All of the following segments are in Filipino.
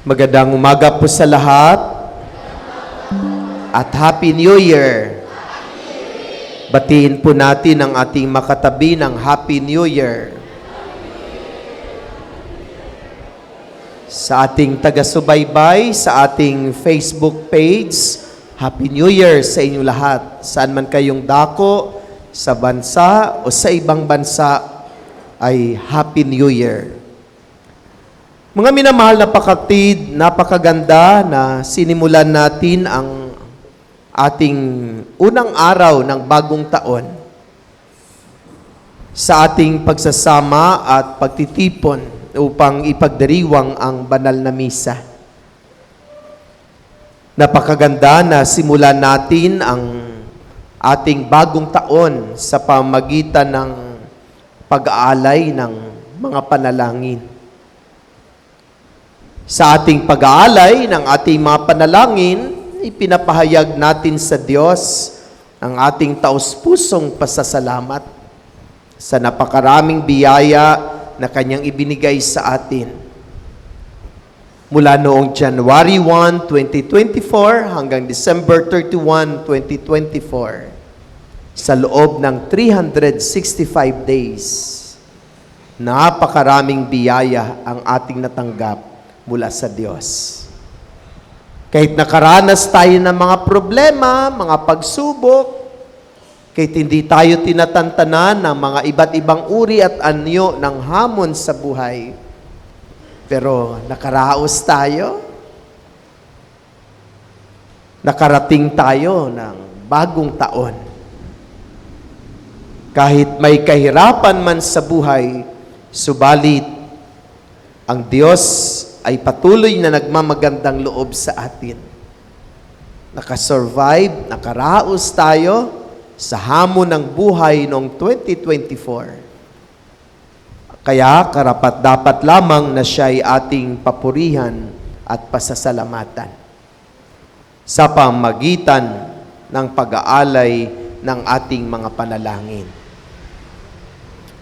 Magandang umaga po sa lahat at Happy New Year. Batiin po natin ang ating makatabi ng Happy New Year. Sa ating taga-subaybay, sa ating Facebook page, Happy New Year sa inyo lahat. Saan man kayong dako, sa bansa o sa ibang bansa, ay Happy New Year. Mga minamahal na pakatid, napakaganda na sinimulan natin ang ating unang araw ng bagong taon sa ating pagsasama at pagtitipon upang ipagdiriwang ang banal na misa. Napakaganda na simulan natin ang ating bagong taon sa pamamagitan ng pag-aalay ng mga panalangin. Sa ating pag-aalay ng ating mga panalangin, ipinapahayag natin sa Diyos ang ating taos-pusong pasasalamat sa napakaraming biyaya na Kanyang ibinigay sa atin. Mula noong January 1, 2024 hanggang December 31, 2024, sa loob ng 365 days, napakaraming biyaya ang ating natanggap mula sa Diyos. Kahit nakaranas tayo ng mga problema, mga pagsubok, kahit hindi tayo tinatantanan ng mga iba't ibang uri at anyo ng hamon sa buhay, pero nakaraos tayo, nakarating tayo ng bagong taon. Kahit may kahirapan man sa buhay, subalit ang Diyos ay patuloy na nagmamagandang loob sa atin. Nakasurvive, nakaraos tayo sa hamon ng buhay noong 2024. Kaya karapat-dapat lamang na siya ay ating papurihan at pasasalamatan sa pamamagitan ng pag-aalay ng ating mga panalangin.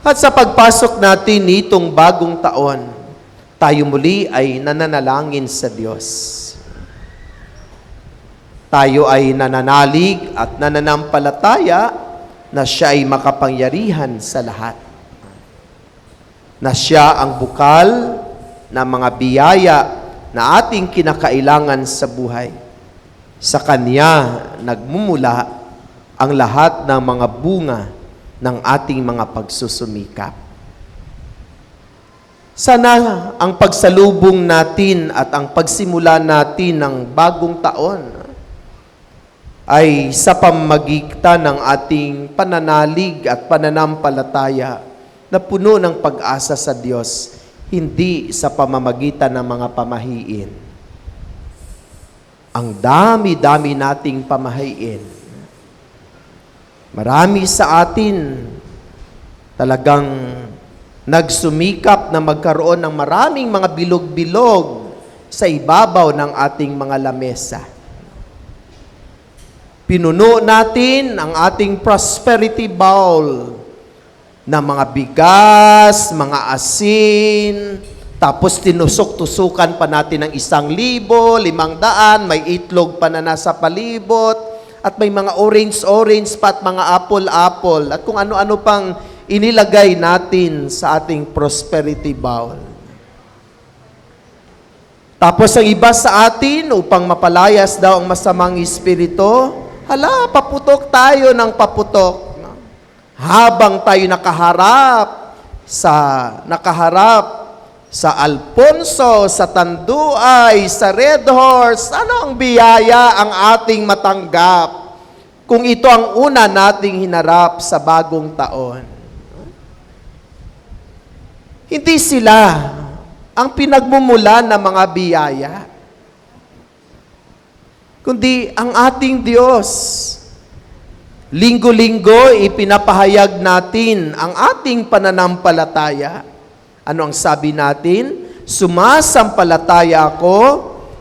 At sa pagpasok natin nitong bagong taon, tayo muli ay nananalangin sa Diyos. Tayo ay nananalig at nananampalataya na siya ay makapangyarihan sa lahat. Na siya ang bukal ng mga biyaya na ating kinakailangan sa buhay. Sa Kanya nagmumula ang lahat ng mga bunga ng ating mga pagsusumikap. Sana ang pagsalubong natin at ang pagsimula natin ng bagong taon ay sa pamamagitan ng ating pananalig at pananampalataya na puno ng pag-asa sa Diyos, hindi sa pamamagitan ng mga pamahiin. Ang dami-dami nating pamahiin. Marami sa atin talagang nagsumikap na magkaroon ng maraming mga bilog-bilog sa ibabaw ng ating mga lamesa. Pinuno natin ang ating prosperity bowl na mga bigas, mga asin, tapos tinusok-tusukan pa natin ng 1,000, 500, may itlog pa na nasa palibot, at may mga orange pa at mga apple, at kung ano-ano pang inilagay natin sa ating prosperity bowl. Tapos ang iba sa atin, upang mapalayas daw ang masamang espiritu, paputok tayo ng paputok. Habang tayo nakaharap sa Alfonso, sa Tanduay, sa Red Horse, ano ang biyaya ang ating matanggap kung ito ang una nating hinarap sa bagong taon? Hindi sila ang pinagmumulan ng mga biyaya, kundi ang ating Diyos. Linggo-linggo, ipinapahayag natin ang ating pananampalataya. Ano ang sabi natin? Sumasampalataya ako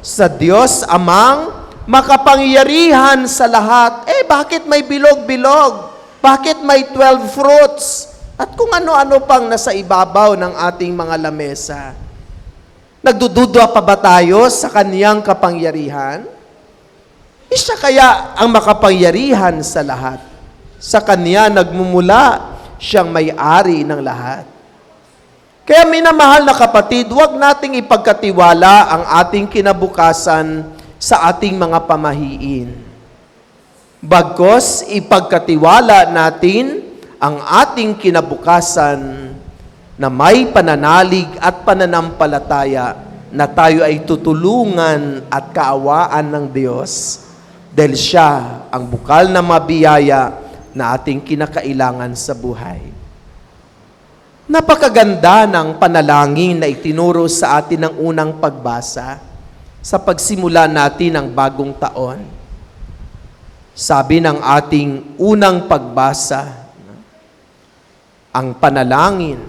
sa Diyos Amang makapangyarihan sa lahat. Bakit may bilog-bilog? Bakit may 12 fruits? At kung ano-ano pang nasa ibabaw ng ating mga lamesa. Nagdududwa pa ba tayo sa kaniyang kapangyarihan? Siya kaya ang makapangyarihan sa lahat. Sa kanya nagmumula siyang may-ari ng lahat. Kaya minamahal na kapatid, huwag nating ipagkatiwala ang ating kinabukasan sa ating mga pamahiin. Bagkus, ipagkatiwala natin ang ating kinabukasan na may pananalig at pananampalataya na tayo ay tutulungan at kaawaan ng Diyos dahil siya ang bukal na mabiyaya na ating kinakailangan sa buhay. Napakaganda ng panalangin na itinuro sa atin ng unang pagbasa sa pagsimula natin ng bagong taon. Sabi ng ating unang pagbasa, ang panalangin,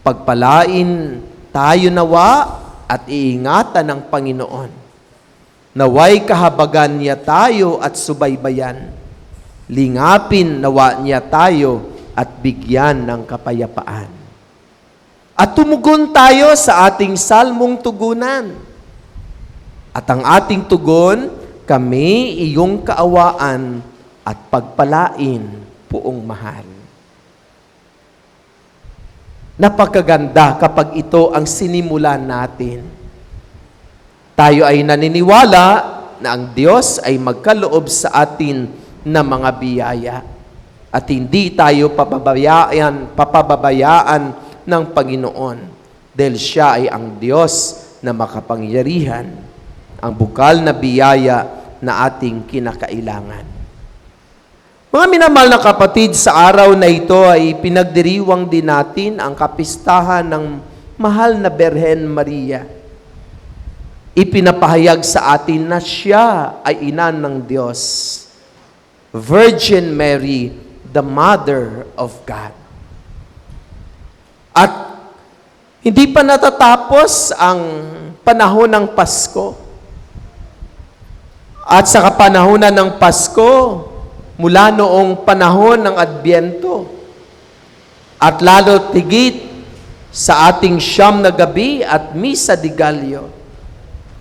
pagpalain tayo nawa at iingatan ng Panginoon. Naway kahabagan niya tayo at subaybayan. Lingapin nawa niya tayo at bigyan ng kapayapaan. At tumugon tayo sa ating salmong tugunan. At ang ating tugon, kami iyong kaawaan at pagpalain, Poong mahal. Napakaganda kapag ito ang sinimulan natin. Tayo ay naniniwala na ang Diyos ay magkaloob sa atin ng mga biyaya. At hindi tayo papababayaan ng Panginoon dahil siya ay ang Diyos na makapangyarihan, ang bukal na biyaya na ating kinakailangan. Mga minamahal na kapatid, sa araw na ito ay pinagdiriwang din natin ang kapistahan ng mahal na Birhen Maria. Ipinapahayag sa atin na siya ay ina ng Diyos. Virgin Mary, the Mother of God. At hindi pa natatapos ang panahon ng Pasko. At sa kapanahonan ng Pasko, mula noong panahon ng Adbyento, at lalo tigit sa ating siyam na gabi at Misa de Gallo,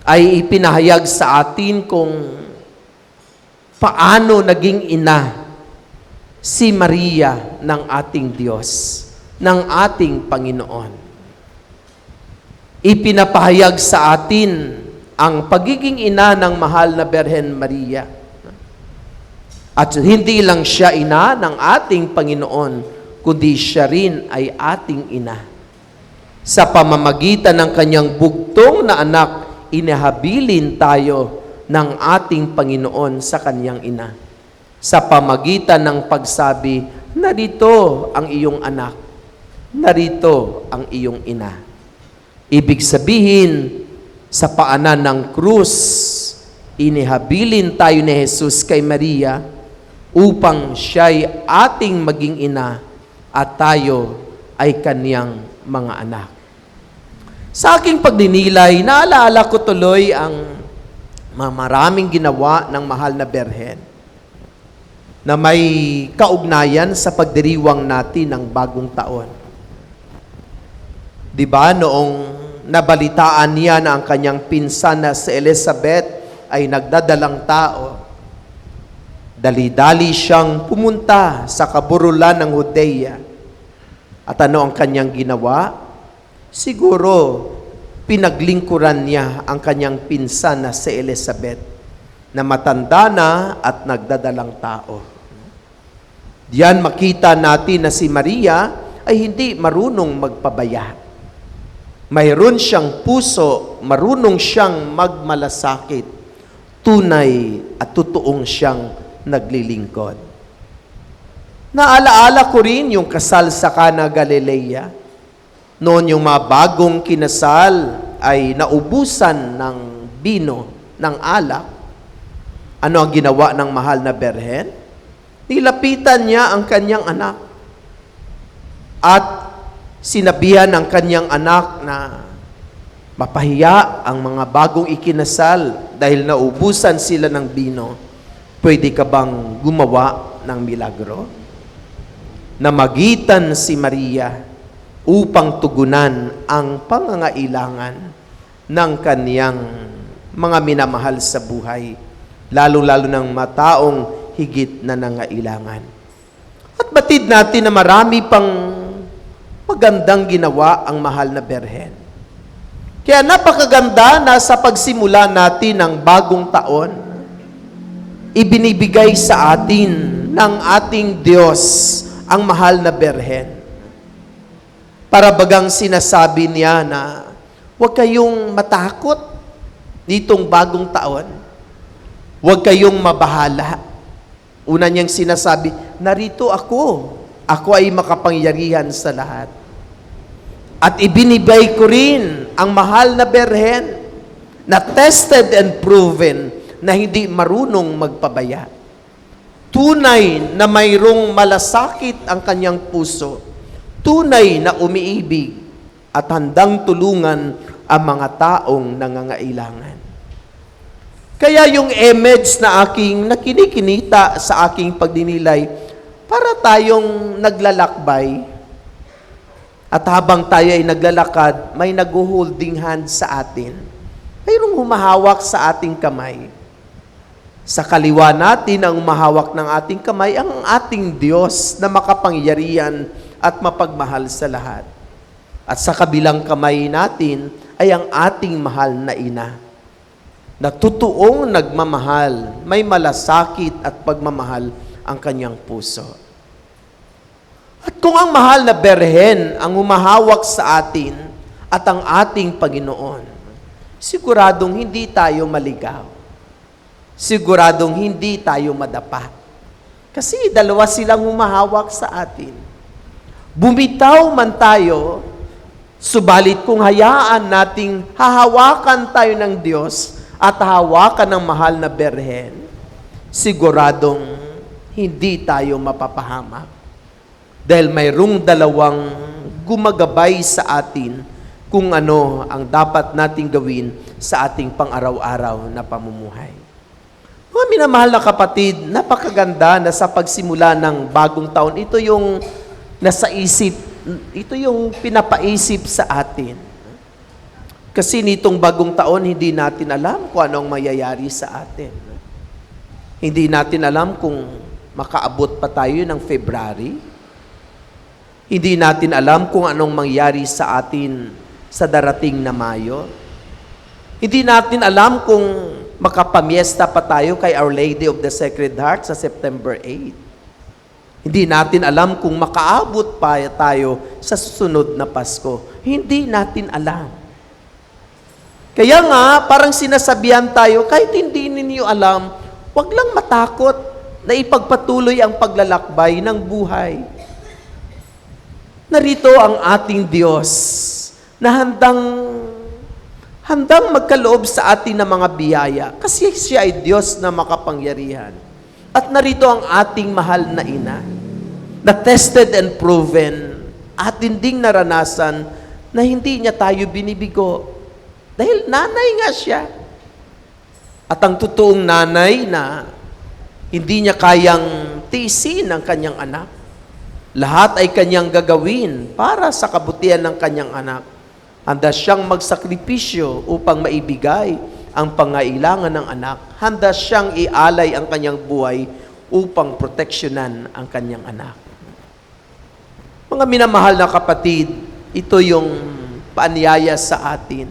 ay ipinahayag sa atin kung paano naging ina si Maria ng ating Diyos, ng ating Panginoon. Ipinapahayag sa atin ang pagiging ina ng mahal na Birhen Maria. At hindi lang siya ina ng ating Panginoon, kundi siya rin ay ating ina. Sa pamamagitan ng kanyang bugtong na anak, inihabilin tayo ng ating Panginoon sa kanyang ina. Sa pamagitan ng pagsabi, narito ang iyong anak, narito ang iyong ina. Ibig sabihin, sa paanan ng krus, inihabilin tayo ni Jesus kay Maria upang siya'y ating maging ina at tayo ay kaniyang mga anak. Sa aking pagninilay, naalaala ko tuloy ang maraming ginawa ng mahal na Birhen na may kaugnayan sa pagdiriwang natin ng bagong taon. Diba, noong nabalitaan niya na ang kanyang pinsan na si Elizabeth ay nagdadalang tao, dali-dali siyang pumunta sa kaburulan ng Judea. At ano ang kanyang ginawa? Siguro, pinaglingkuran niya ang kanyang pinsan na si Elizabeth na matanda na at nagdadalang tao. Diyan makita natin na si Maria ay hindi marunong magpabaya. Mayroon siyang puso, marunong siyang magmalasakit, tunay at totoong siyang naglilingkod. Naalaala ko rin yung kasal sa Cana Galilea. Noon yung mga bagong kinasal ay naubusan ng bino, ng alak. Ano ang ginawa ng mahal na Birhen? Nilapitan niya ang kanyang anak. At sinabihan ng kanyang anak na mapahiya ang mga bagong ikinasal dahil naubusan sila ng bino. Pwede ka bang gumawa ng milagro? Namagitan si Maria upang tugunan ang pangangailangan ng kaniyang mga minamahal sa buhay, lalo-lalo ng mataong higit na nangailangan. At batid natin na marami pang magandang ginawa ang mahal na Berhen. Kaya napakaganda na sa pagsimula natin ng bagong taon, ibinibigay sa atin ng ating Diyos ang mahal na Berhen. Para bagang sinasabi niya na huwag kayong matakot ditong bagong taon. Huwag kayong mabahala. Una niyang sinasabi, narito ako. Ako ay makapangyarihan sa lahat. At ibinibigay ko rin ang mahal na Berhen na tested and proven na hindi marunong magpabaya. Tunay na mayroong malasakit ang kanyang puso. Tunay na umiibig at handang tulungan ang mga taong nangangailangan. Kaya yung image na aking nakinikinita sa aking pagdinilay, para tayong naglalakbay at habang tayo ay naglalakad, may nag-holding hand sa atin. Mayroong humahawak sa ating kamay. Sa kaliwa natin ang humahawak ng ating kamay, ang ating Diyos na makapangyarihan at mapagmahal sa lahat. At sa kabilang kamay natin ay ang ating mahal na ina, na totoong nagmamahal, may malasakit at pagmamahal ang kanyang puso. At kung ang mahal na Berhen ang humahawak sa atin at ang ating Panginoon, siguradong hindi tayo maligaw. Siguradong hindi tayo madapa. Kasi dalawa silang humahawak sa atin. Bumitaw man tayo, subalit kung hayaan nating hahawakan tayo ng Diyos at hahawakan ng mahal na Berhen, siguradong hindi tayo mapapahamak. Dahil mayroong dalawang gumagabay sa atin kung ano ang dapat nating gawin sa ating pang-araw-araw na pamumuhay. Mga minamahal na kapatid, napakaganda na sa pagsimula ng bagong taon, ito yung nasa isip, ito yung pinapaisip sa atin. Kasi nitong bagong taon, hindi natin alam kung anong mayayari sa atin. Hindi natin alam kung makaabot pa tayo ng February. Hindi natin alam kung anong mangyari sa atin sa darating na Mayo. Hindi natin alam kung makapamiesta pa tayo kay Our Lady of the Sacred Heart sa September 8. Hindi natin alam kung makaabot pa tayo sa susunod na Pasko. Hindi natin alam. Kaya nga, parang sinasabihan tayo, kahit hindi ninyo alam, huwag lang matakot na ipagpatuloy ang paglalakbay ng buhay. Narito ang ating Diyos na handang magkaloob sa atin ng mga biyaya kasi siya ay Diyos na makapangyarihan. At narito ang ating mahal na ina na tested and proven at ding naranasan na hindi niya tayo binibigo. Dahil nanay nga siya. At ang totoong nanay na hindi niya kayang tiisin ang kanyang anak. Lahat ay kanyang gagawin para sa kabutihan ng kanyang anak. Handa siyang magsakripisyo upang maibigay ang pangailangan ng anak. Handa siyang ialay ang kanyang buhay upang proteksyonan ang kanyang anak. Mga minamahal na kapatid, ito yung paanyaya sa atin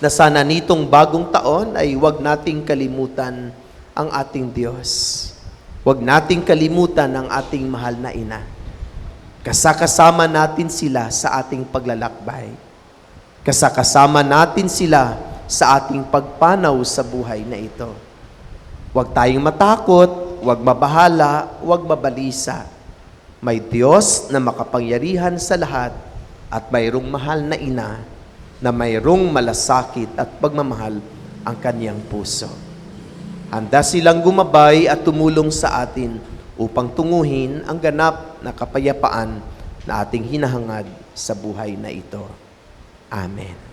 na sana nitong bagong taon ay huwag nating kalimutan ang ating Diyos. Huwag nating kalimutan ang ating mahal na ina. Kasakasama natin sila sa ating paglalakbay. Kasakasama natin sila sa ating pagpanaw sa buhay na ito. Huwag tayong matakot, huwag mabahala, huwag mabalisa. May Diyos na makapangyarihan sa lahat at mayroong mahal na ina na mayroong malasakit at pagmamahal ang kanyang puso. Handa silang gumabay at tumulong sa atin upang tunguhin ang ganap na kapayapaan na ating hinahangad sa buhay na ito. Amen.